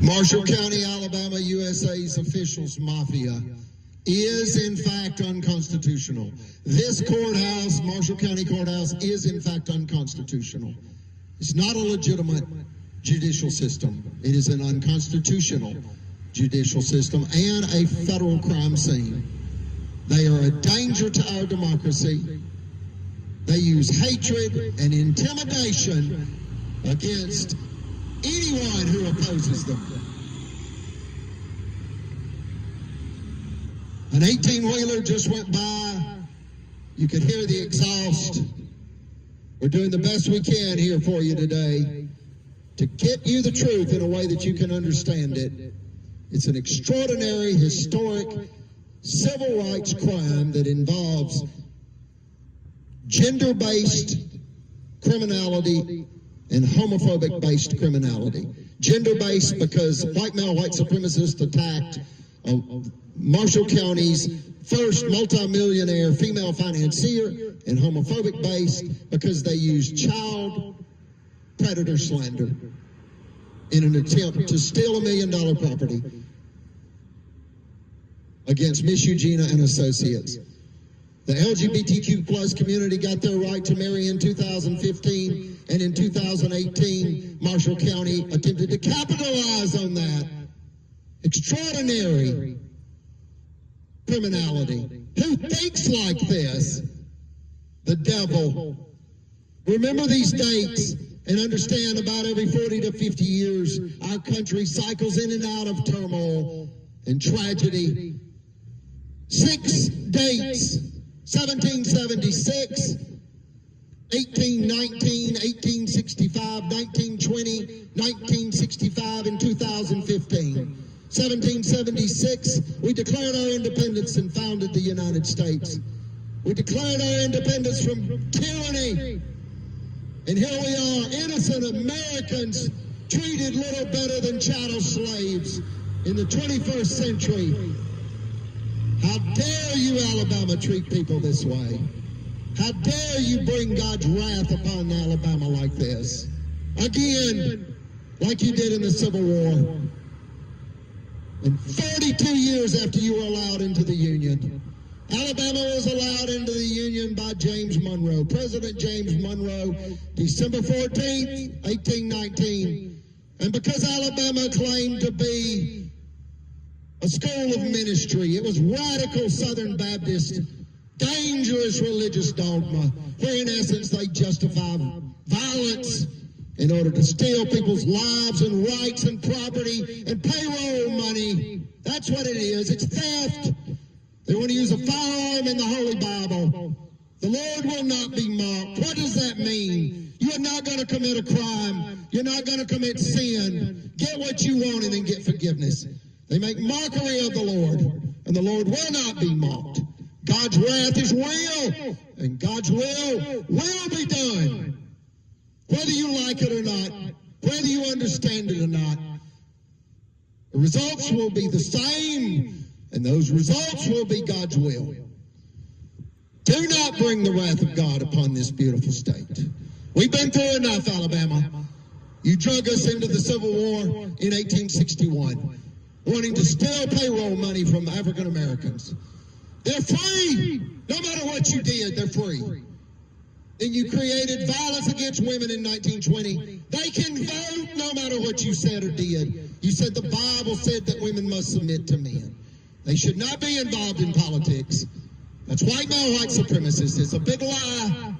Marshall County, Alabama, USA's officials mafia is in fact unconstitutional. This courthouse, Marshall County Courthouse, is in fact unconstitutional. It's not a legitimate judicial system. It is an unconstitutional judicial system and a federal crime scene. They are a danger to our democracy. They use hatred and intimidation against anyone who opposes them. An 18-wheeler just went by. You could hear the exhaust. We're doing the best we can here for you today to get you the truth in a way that you can understand it. It's an extraordinary, historic, civil rights crime that involves gender-based criminality and homophobic-based criminality. Gender-based because white male, white supremacists attacked Marshall County's first multimillionaire female financier, and homophobic-based because they used child predator slander in an attempt to steal $1 million property against Miss Eugenia and associates. The LGBTQ plus community got their right to marry in 2015, and in 2018, Marshall County attempted to capitalize on that. Extraordinary criminality. Who thinks like this? The devil. Remember these dates and understand about every 40 to 50 years, our country cycles in and out of turmoil and tragedy. 6 dates: 1776, 1819, 1865, 1920, 1965, and 2015. 1776, we declared our independence and founded the United States. We declared our independence from tyranny. And here we are, innocent Americans, treated little better than chattel slaves in the 21st century. How dare you, Alabama, treat people this way? How dare you bring God's wrath upon Alabama like this? Again, like you did in the Civil War. And 42 years after you were allowed into the Union, Alabama was allowed into the Union by James Monroe, President James Monroe, December 14th, 1819. And because Alabama claimed to be a school of ministry, it was radical Southern Baptist, dangerous religious dogma, where in essence they justify violence in order to steal people's lives and rights and property and payroll money. That's what it is. It's theft. They want to use a firearm in the Holy Bible. The Lord will not be mocked. What does that mean? You're not going to commit a crime. You're not going to commit sin. Get what you want and then get forgiveness. They make mockery of the Lord, and the Lord will not be mocked. God's wrath is real, and God's will be done. Whether you like it or not, whether you understand it or not, the results will be the same, and those results will be God's will. Do not bring the wrath of God upon this beautiful state. We've been through enough, Alabama. You drug us into the Civil War in 1861, wanting to steal payroll money from African Americans. They're free. No matter what you did, they're free. Then you created violence against women in 1920. They can vote no matter what you said or did. You said the Bible said that women must submit to men. They should not be involved in politics. That's white male, white supremacists. It's a big lie.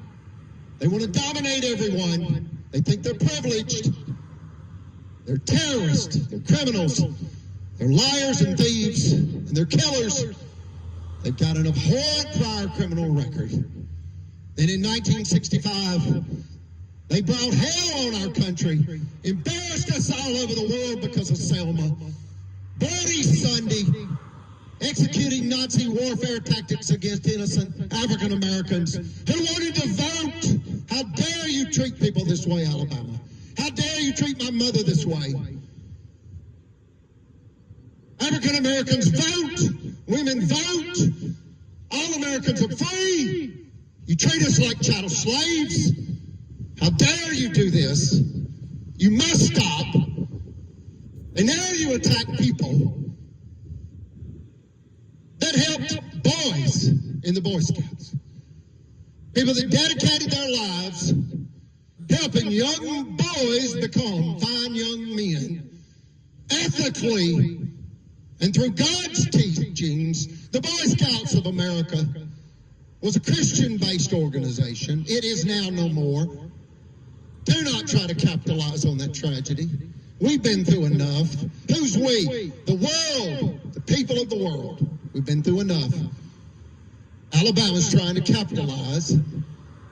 They want to dominate everyone. They think they're privileged. They're terrorists. They're criminals. They're liars and thieves. And they're killers. They've got an abhorrent prior criminal record. Then in 1965, they brought hell on our country, embarrassed us all over the world because of Selma. Bloody Sunday, executing Nazi warfare tactics against innocent African Americans who wanted to vote. How dare you treat people this way, Alabama? How dare you treat my mother this way? African Americans vote. Women vote. All Americans are free. You treat us like chattel slaves. How dare you do this? You must stop. And now you attack people that helped boys in the Boy Scouts. People that dedicated their lives helping young boys become fine young men, ethically, and through God's teachings. The Boy Scouts of America was a Christian-based organization. It is now no more. Do not try to capitalize on that tragedy. We've been through enough. Who's we? The world, the people of the world. We've been through enough. Alabama's trying to capitalize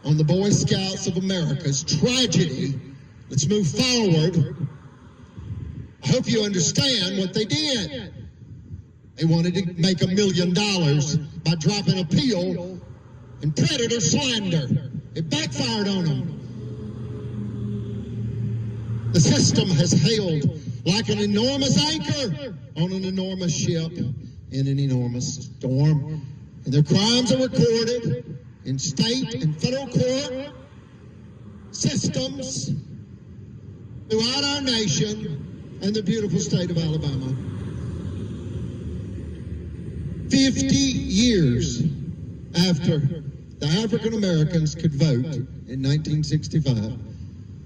on the Boy Scouts of America's tragedy. Let's move forward. I hope you understand what they did. They wanted to make $1 million by dropping a pill in predator slander. It backfired on them. The system has held like an enormous anchor on an enormous ship in an enormous storm. And their crimes are recorded in state and federal court systems throughout our nation and the beautiful state of Alabama. 50 years after the African Americans could vote in 1965,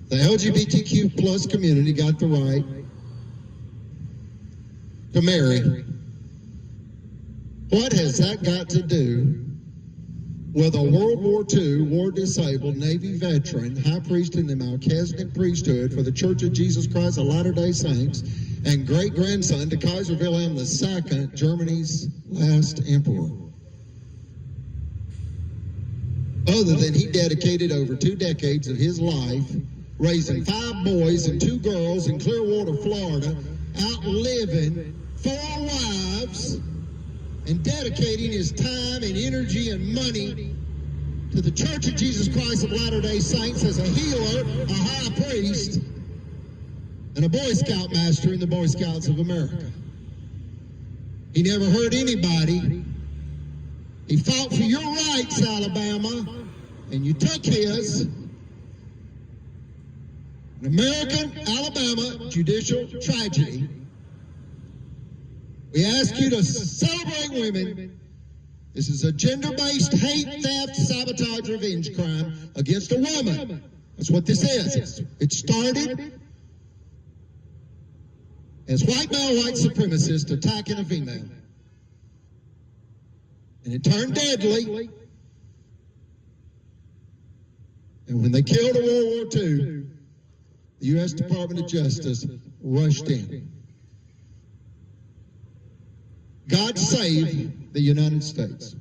the LGBTQ plus community got the right to marry. What has that got to do with a World War II, war-disabled Navy veteran, high priest in the Melchizedek priesthood for the Church of Jesus Christ of Latter-day Saints, and great-grandson to Kaiser Wilhelm II, Germany's last emperor? Other than he dedicated over 2 decades of his life raising 5 boys and 2 girls in Clearwater, Florida, outliving 4 wives, and dedicating his time and energy and money to the Church of Jesus Christ of Latter-day Saints as a healer, a high priest, and a Boy Scout master in the Boy Scouts of America. He never hurt anybody. He fought for your rights, Alabama, and you took his. An American Alabama judicial tragedy. We ask you to celebrate women. This is a gender-based hate, theft, sabotage, revenge crime against a woman. That's what this is. It started as white male white supremacists attacking a female. And it turned deadly. And when they killed in World War II, the U.S. Department of Justice rushed in. God save the United States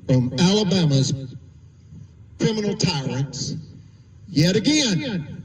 from Alabama's criminal tyrants yet again.